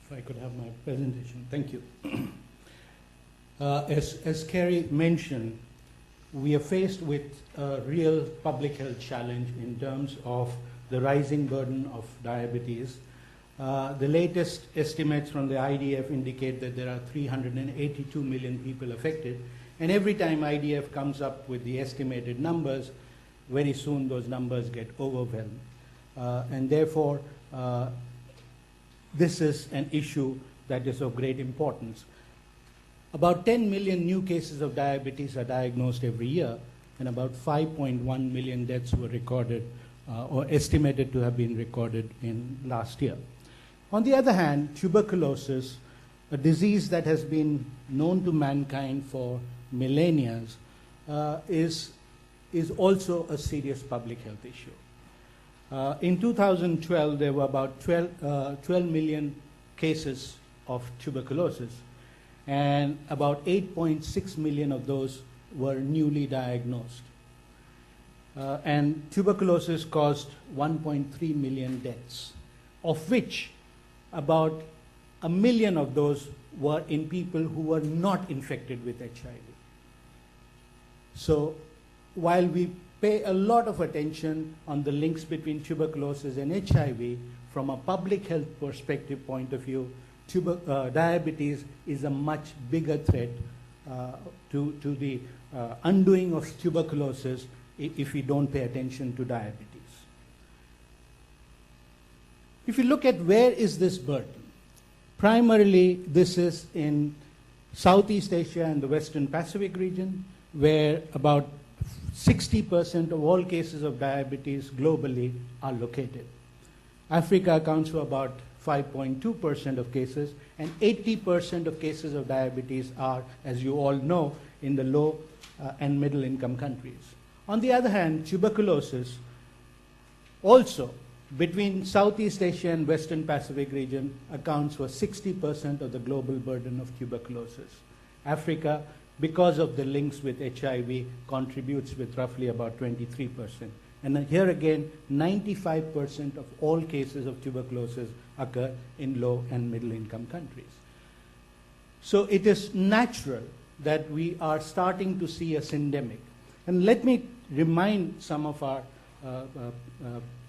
If I could have my presentation. Thank you. As Kerry mentioned, we are faced with a real public health challenge in terms of the rising burden of diabetes. The latest estimates from the IDF indicate that there are 382 million people affected, and every time IDF comes up with the estimated numbers, very soon those numbers get overwhelmed. And therefore, this is an issue that is of great importance. About 10 million new cases of diabetes are diagnosed every year, and about 5.1 million deaths were recorded or estimated to have been recorded in last year. On the other hand, tuberculosis, a disease that has been known to mankind for millennia, is also a serious public health issue. In 2012, there were about 12 million cases of tuberculosis, and about 8.6 million of those were newly diagnosed. And tuberculosis caused 1.3 million deaths, of which about 1 million of those were in people who were not infected with HIV. So while we pay a lot of attention on the links between tuberculosis and HIV, from a public health perspective point of view, diabetes is a much bigger threat to the undoing of tuberculosis if we don't pay attention to diabetes. If you look at where is this burden, primarily this is in Southeast Asia and the Western Pacific region, where about 60% of all cases of diabetes globally are located. Africa accounts for about 5.2% of cases, and 80% of cases of diabetes are, as you all know, in the low and middle income countries. On the other hand, tuberculosis also between Southeast Asia and Western Pacific region accounts for 60% of the global burden of tuberculosis. Africa, because of the links with HIV, contributes with roughly about 23%. And here again, 95% of all cases of tuberculosis occur in low and middle income countries. So it is natural that we are starting to see a syndemic. And let me remind some of our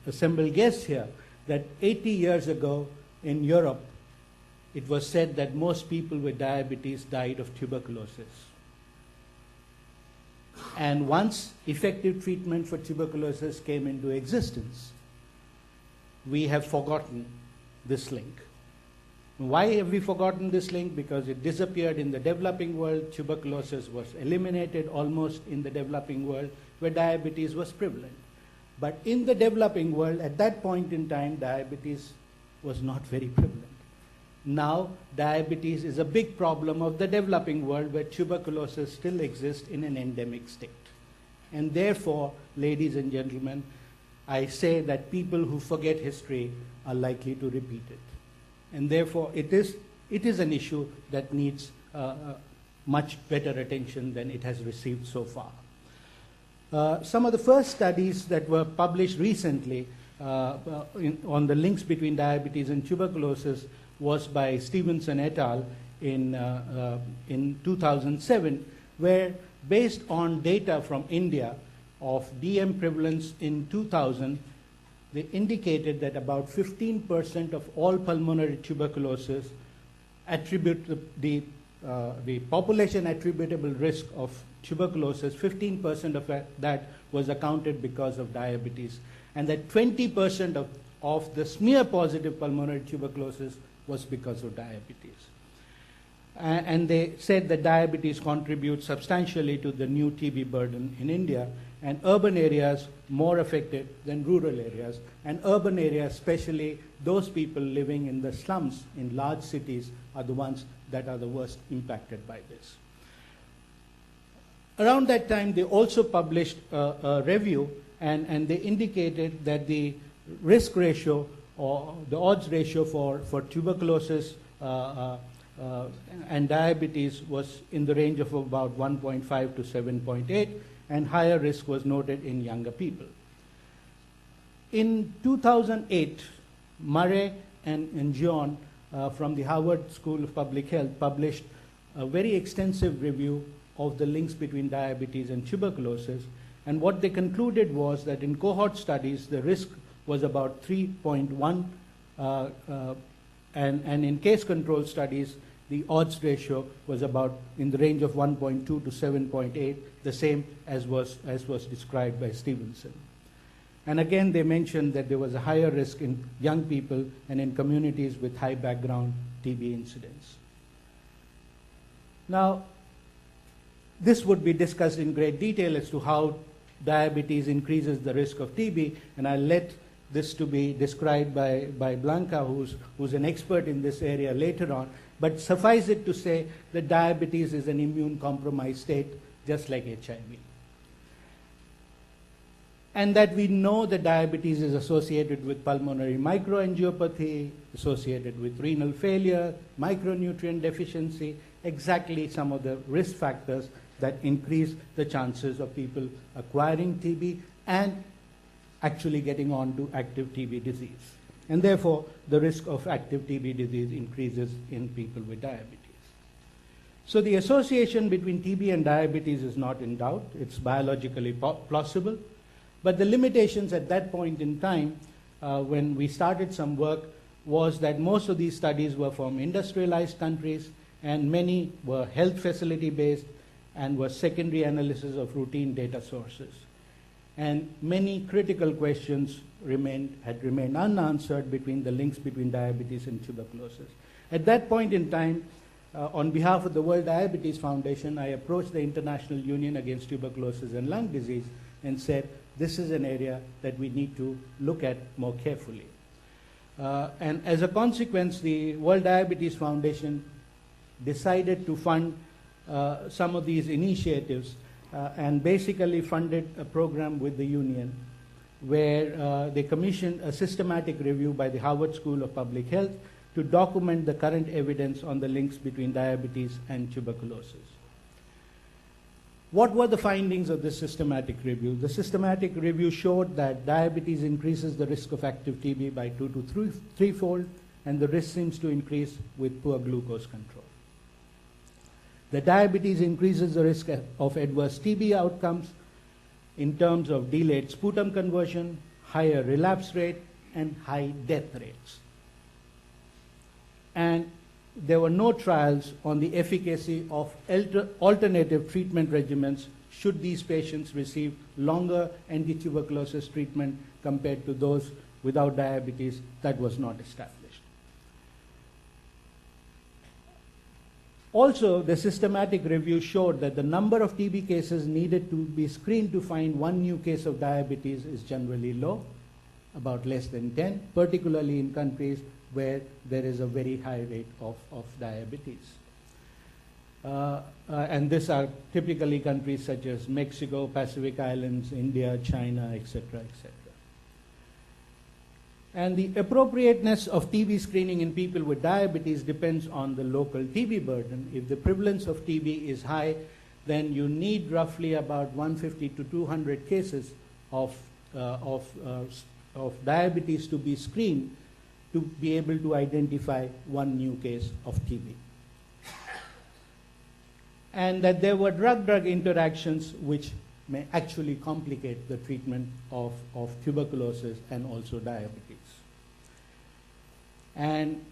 assembled guests here that 80 years ago in Europe, it was said that most people with diabetes died of tuberculosis. And once effective treatment for tuberculosis came into existence, we have forgotten this link. Why have we forgotten this link? Because it disappeared in the developing world. Tuberculosis was eliminated almost in the developing world, where diabetes was prevalent. But in the developing world, at that point in time, diabetes was not very prevalent. Now, diabetes is a big problem of the developing world, where tuberculosis still exists in an endemic state. And therefore, ladies and gentlemen, I say that people who forget history are likely to repeat it. And therefore, it is an issue that needs much better attention than it has received so far. Some of the first studies that were published recently on the links between diabetes and tuberculosis was by Stevenson et al. In 2007, where based on data from India of DM prevalence in 2000, they indicated that about 15% of all pulmonary tuberculosis attribute the population attributable risk of tuberculosis, 15% of that was accounted because of diabetes, and that 20% of the smear-positive pulmonary tuberculosis was because of diabetes. And they said that diabetes contributes substantially to the new TB burden in India, and urban areas more affected than rural areas. And urban areas, especially those people living in the slums in large cities, are the ones that are the worst impacted by this. Around that time, they also published a review, and they indicated that the risk ratio or the odds ratio for tuberculosis and diabetes was in the range of about 1.5 to 7.8, and higher risk was noted in younger people. In 2008, Murray and John from the Harvard School of Public Health published a very extensive review of the links between diabetes and tuberculosis. And what they concluded was that in cohort studies, the risk was about 3.1, and in case control studies, the odds ratio was about in the range of 1.2 to 7.8, the same as was described by Stevenson. And again, they mentioned that there was a higher risk in young people and in communities with high background TB incidence. Now, this would be discussed in great detail as to how diabetes increases the risk of TB, and I'll let this to be described by Blanca, who's an expert in this area later on. But suffice it to say that diabetes is an immune-compromised state, just like HIV. And that we know that diabetes is associated with pulmonary microangiopathy, associated with renal failure, micronutrient deficiency, exactly some of the risk factors that increase the chances of people acquiring TB and actually getting on to active TB disease. And therefore, the risk of active TB disease increases in people with diabetes. So the association between TB and diabetes is not in doubt. It's biologically plausible. But the limitations at that point in time, when we started some work, was that most of these studies were from industrialized countries, and many were health facility based and were secondary analysis of routine data sources. And many critical questions had remained unanswered between the links between diabetes and tuberculosis. At that point in time, on behalf of the World Diabetes Foundation, I approached the International Union Against Tuberculosis and Lung Disease and said, this is an area that we need to look at more carefully. And as a consequence, the World Diabetes Foundation decided to fund some of these initiatives and basically funded a program with the union where they commissioned a systematic review by the Harvard School of Public Health to document the current evidence on the links between diabetes and tuberculosis. What were the findings of this systematic review? The systematic review showed that diabetes increases the risk of active TB by 2 to 3-fold, and the risk seems to increase with poor glucose control. The diabetes increases the risk of adverse TB outcomes in terms of delayed sputum conversion, higher relapse rate, and high death rates. And there were no trials on the efficacy of alternative treatment regimens should these patients receive longer anti-tuberculosis treatment compared to those without diabetes. That was not established. Also, the systematic review showed that the number of TB cases needed to be screened to find one new case of diabetes is generally low, about less than 10, particularly in countries where there is a very high rate of diabetes. And these are typically countries such as Mexico, Pacific Islands, India, China, etc., etc. And the appropriateness of TB screening in people with diabetes depends on the local TB burden. If the prevalence of TB is high, then you need roughly about 150 to 200 cases of diabetes to be screened to be able to identify one new case of TB. And that there were drug-drug interactions which may actually complicate the treatment of tuberculosis and also diabetes. And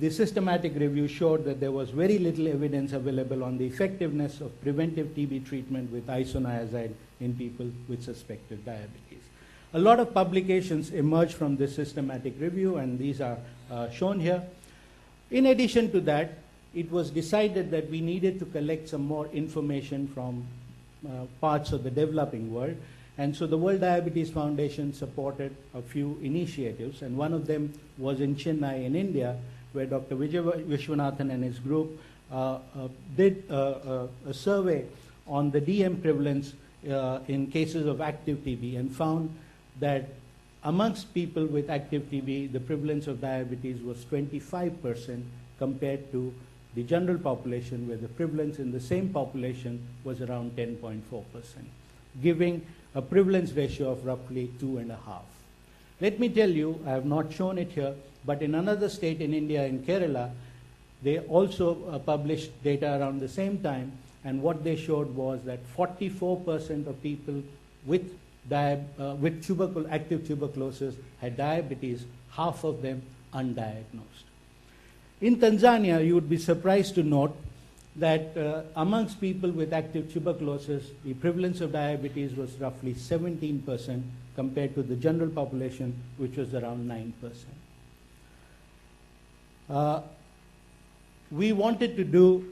the systematic review showed that there was very little evidence available on the effectiveness of preventive TB treatment with isoniazid in people with suspected diabetes. A lot of publications emerged from this systematic review, and these are shown here. In addition to that, it was decided that we needed to collect some more information from parts of the developing world. And so the World Diabetes Foundation supported a few initiatives, and one of them was in Chennai in India, where Dr. Vijay Vishwanathan and his group did a survey on the DM prevalence in cases of active TB and found that amongst people with active TB, the prevalence of diabetes was 25% compared to the general population, where the prevalence in the same population was around 10.4%, giving a prevalence ratio of roughly 2.5. Let me tell you, I have not shown it here, But in another state in India, in Kerala, they also published data around the same time, and what they showed was that 44% of people with active tuberculosis had diabetes, half of them undiagnosed. In Tanzania, you would be surprised to note that amongst people with active tuberculosis, the prevalence of diabetes was roughly 17% compared to the general population, which was around 9%. We wanted to do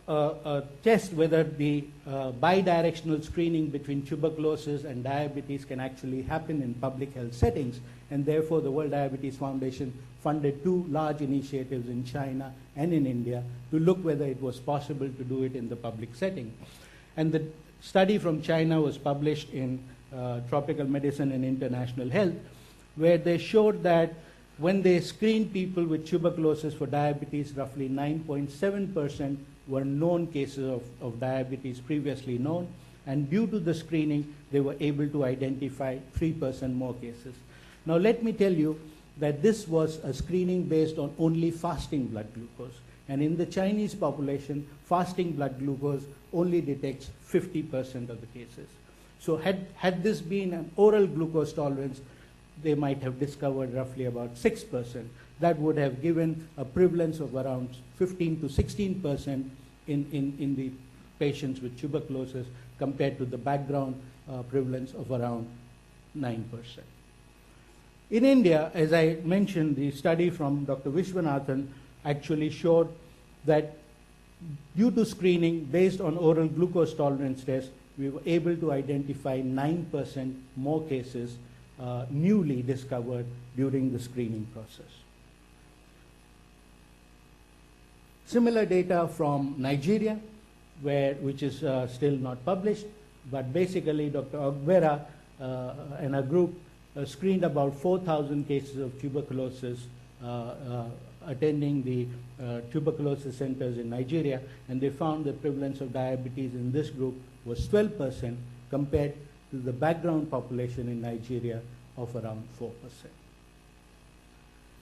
a test whether the bidirectional screening between tuberculosis and diabetes can actually happen in public health settings, and therefore the World Diabetes Foundation funded 2 large initiatives in China and in India to look whether it was possible to do it in the public setting. And the study from China was published in Tropical Medicine and International Health, where they showed that when they screened people with tuberculosis for diabetes, roughly 9.7% were known cases of diabetes previously known, and due to the screening, they were able to identify 3% more cases. Now let me tell you that this was a screening based on only fasting blood glucose, and in the Chinese population, fasting blood glucose only detects 50% of the cases. So had this been an oral glucose tolerance, they might have discovered roughly about 6%. That would have given a prevalence of around 15 to 16% in the patients with tuberculosis compared to the background prevalence of around 9%. In India, as I mentioned, the study from Dr. Vishwanathan actually showed that due to screening based on oral glucose tolerance tests, we were able to identify 9% more cases newly discovered during the screening process. Similar data from Nigeria, which is still not published, but basically Dr. Ogbera and a group screened about 4,000 cases of tuberculosis attending the tuberculosis centers in Nigeria, and they found the prevalence of diabetes in this group was 12% compared to the background population in Nigeria of around 4%.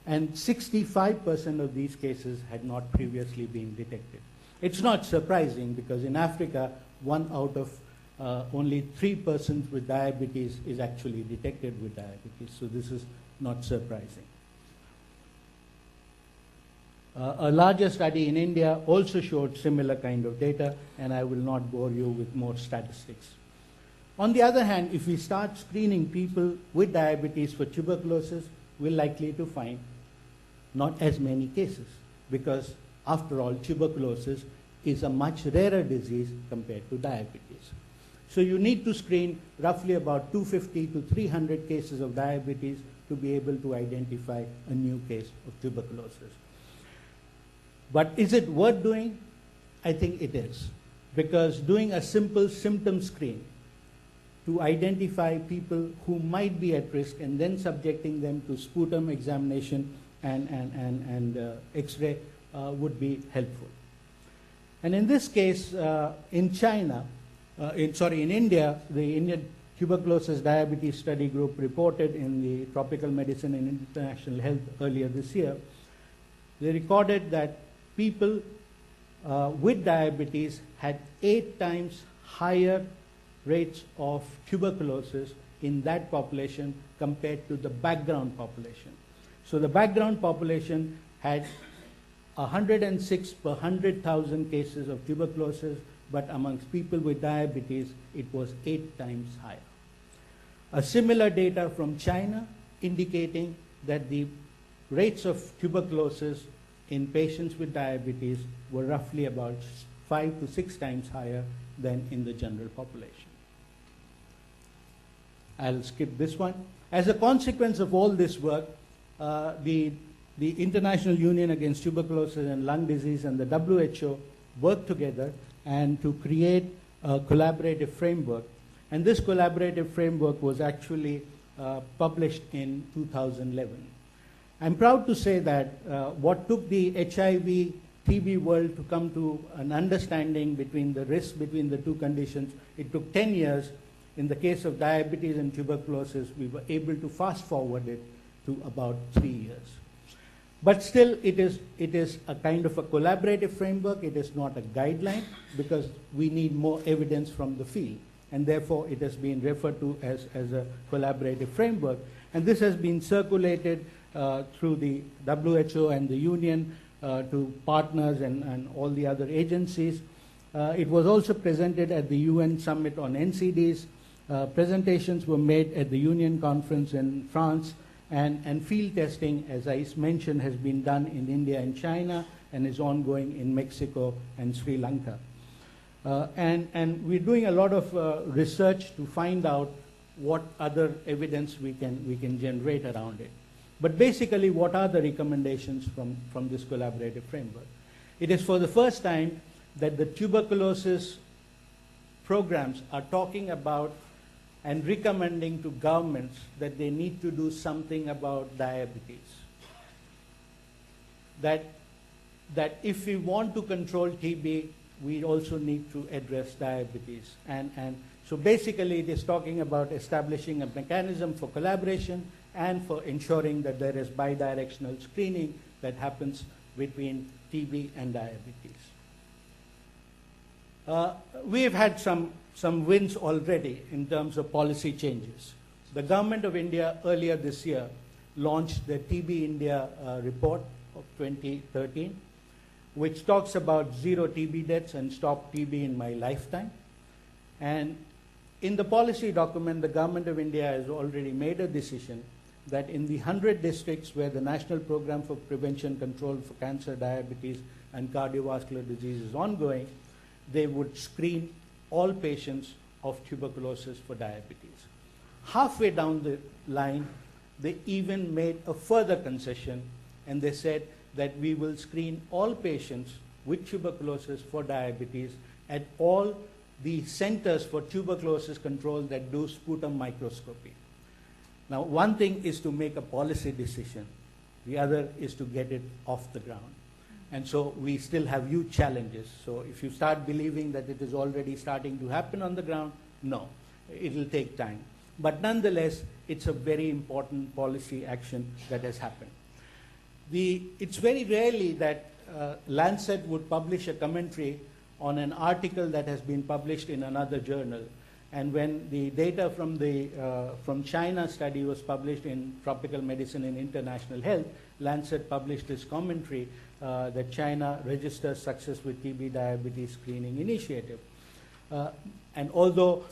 And 65% of these cases had not previously been detected. It's not surprising because in Africa, 1 out of only 3 persons with diabetes is actually detected with diabetes, so this is not surprising. A larger study in India also showed similar kind of data, and I will not bore you with more statistics. On the other hand, if we start screening people with diabetes for tuberculosis, we're likely to find not as many cases, because after all, tuberculosis is a much rarer disease compared to diabetes. So you need to screen roughly about 250 to 300 cases of diabetes to be able to identify a new case of tuberculosis. But is it worth doing? I think it is, because doing a simple symptom screen to identify people who might be at risk and then subjecting them to sputum examination and X-ray would be helpful. And in this case, in India, the Indian Tuberculosis Diabetes Study Group reported in the Tropical Medicine and International Health earlier this year, they recorded that people with diabetes had 8 times higher rates of tuberculosis in that population compared to the background population. So the background population had 106 per 100,000 cases of tuberculosis, but amongst people with diabetes, it was 8 times higher. A similar data from China indicating that the rates of tuberculosis in patients with diabetes were roughly about 5 to 6 times higher than in the general population. I'll skip this one. As a consequence of all this work, the International Union Against Tuberculosis and Lung Disease and the WHO worked together and to create a collaborative framework. And this collaborative framework was actually published in 2011. I'm proud to say that what took the HIV TB world to come to an understanding between the risks between the two conditions, it took 10 years. In the case of diabetes and tuberculosis, we were able to fast forward it to about 3 years. But still, it is a kind of a collaborative framework. It is not a guideline because we need more evidence from the field. And therefore, it has been referred to as a collaborative framework. And this has been circulated through the WHO and the Union to partners and all the other agencies. It was also presented at the UN Summit on NCDs. Presentations were made at the Union Conference in France. And field testing, as I mentioned, has been done in India and China and is ongoing in Mexico and Sri Lanka. And we're doing a lot of research to find out what other evidence we can generate around it. But basically, what are the recommendations from this collaborative framework? It is for the first time that the tuberculosis programs are talking about and recommending to governments that they need to do something about diabetes. That if we want to control TB, we also need to address diabetes. And so basically it is talking about establishing a mechanism for collaboration and for ensuring that there is bidirectional screening that happens between TB and diabetes. We have had some wins already in terms of policy changes. The Government of India earlier this year launched the TB India report of 2013, which talks about zero TB deaths and stop TB in my lifetime. And in the policy document, the Government of India has already made a decision that in the 100 districts where the National Program for Prevention Control for Cancer, Diabetes, and Cardiovascular Disease is ongoing, they would screen all patients of tuberculosis for diabetes. Halfway down the line, they even made a further concession, and they said that we will screen all patients with tuberculosis for diabetes at all the centers for tuberculosis control that do sputum microscopy. Now, one thing is to make a policy decision. The other is to get it off the ground. And so we still have huge challenges. So if you start believing that it is already starting to happen on the ground, no, it will take time. But nonetheless, it's a very important policy action that has happened. It's very rarely that Lancet would publish a commentary on an article that has been published in another journal. And when the data from China study was published in Tropical Medicine and International Health, Lancet published this commentary that China registers success with TB diabetes screening initiative. And although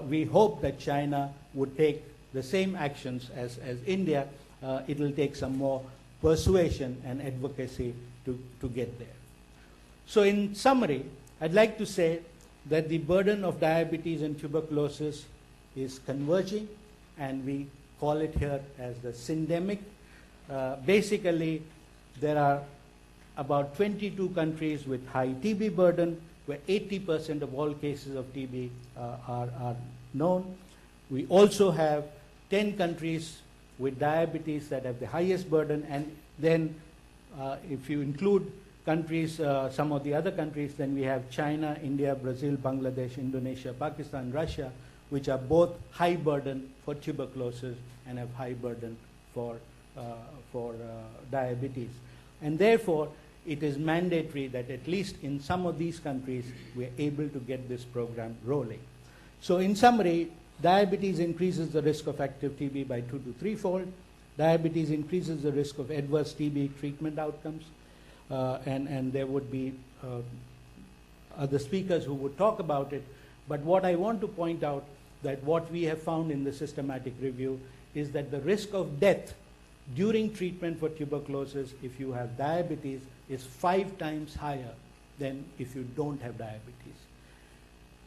we hope that China would take the same actions as India, it will take some more persuasion and advocacy to get there. So in summary, I'd like to say that the burden of diabetes and tuberculosis is converging, and we call it here as the syndemic. Basically, there are about 22 countries with high TB burden, where 80% of all cases of TB are known. We also have 10 countries with diabetes that have the highest burden, and then if you include countries, some of the other countries, then we have China, India, Brazil, Bangladesh, Indonesia, Pakistan, Russia, which are both high burden for tuberculosis and have high burden for diabetes. And therefore, it is mandatory that at least in some of these countries, we are able to get this program rolling. So in summary, diabetes increases the risk of active TB by 2 to 3-fold. Diabetes increases the risk of adverse TB treatment outcomes. And there would be other speakers who would talk about it. But what I want to point out that what we have found in the systematic review is that the risk of death during treatment for tuberculosis, if you have diabetes, is 5 times higher than if you don't have diabetes.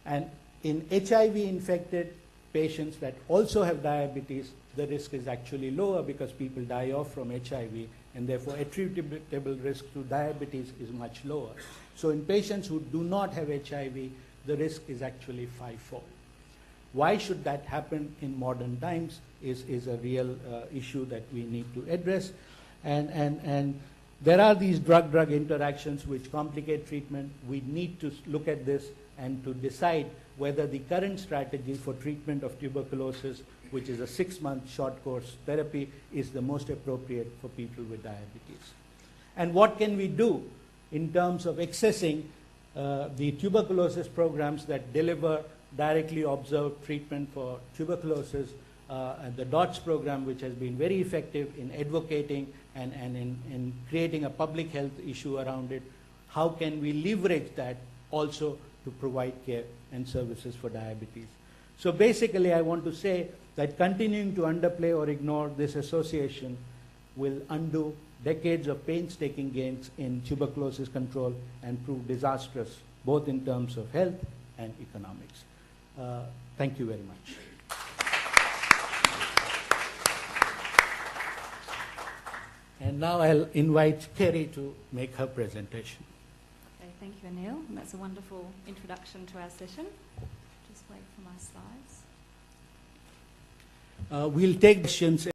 And in HIV-infected patients that also have diabetes, the risk is actually lower because people die off from HIV, and therefore attributable risk to diabetes is much lower. So in patients who do not have HIV, the risk is actually 5-fold. Why should that happen in modern times is a real issue that we need to address. And there are these drug-drug interactions which complicate treatment. We need to look at this and to decide whether the current strategy for treatment of tuberculosis, which is a 6-month short course therapy, is the most appropriate for people with diabetes. and what can we do in terms of accessing the tuberculosis programs that deliver directly observed treatment for tuberculosis, and the DOTS program, which has been very effective in advocating and in creating a public health issue around it. How can we leverage that also to provide care and services for diabetes? So basically, I want to say that continuing to underplay or ignore this association will undo decades of painstaking gains in tuberculosis control and prove disastrous, both in terms of health and economics. Thank you very much. And now I'll invite Kerry to make her presentation. Okay, thank you, Anil. And that's a wonderful introduction to our session. Just wait for my slides. We'll take questions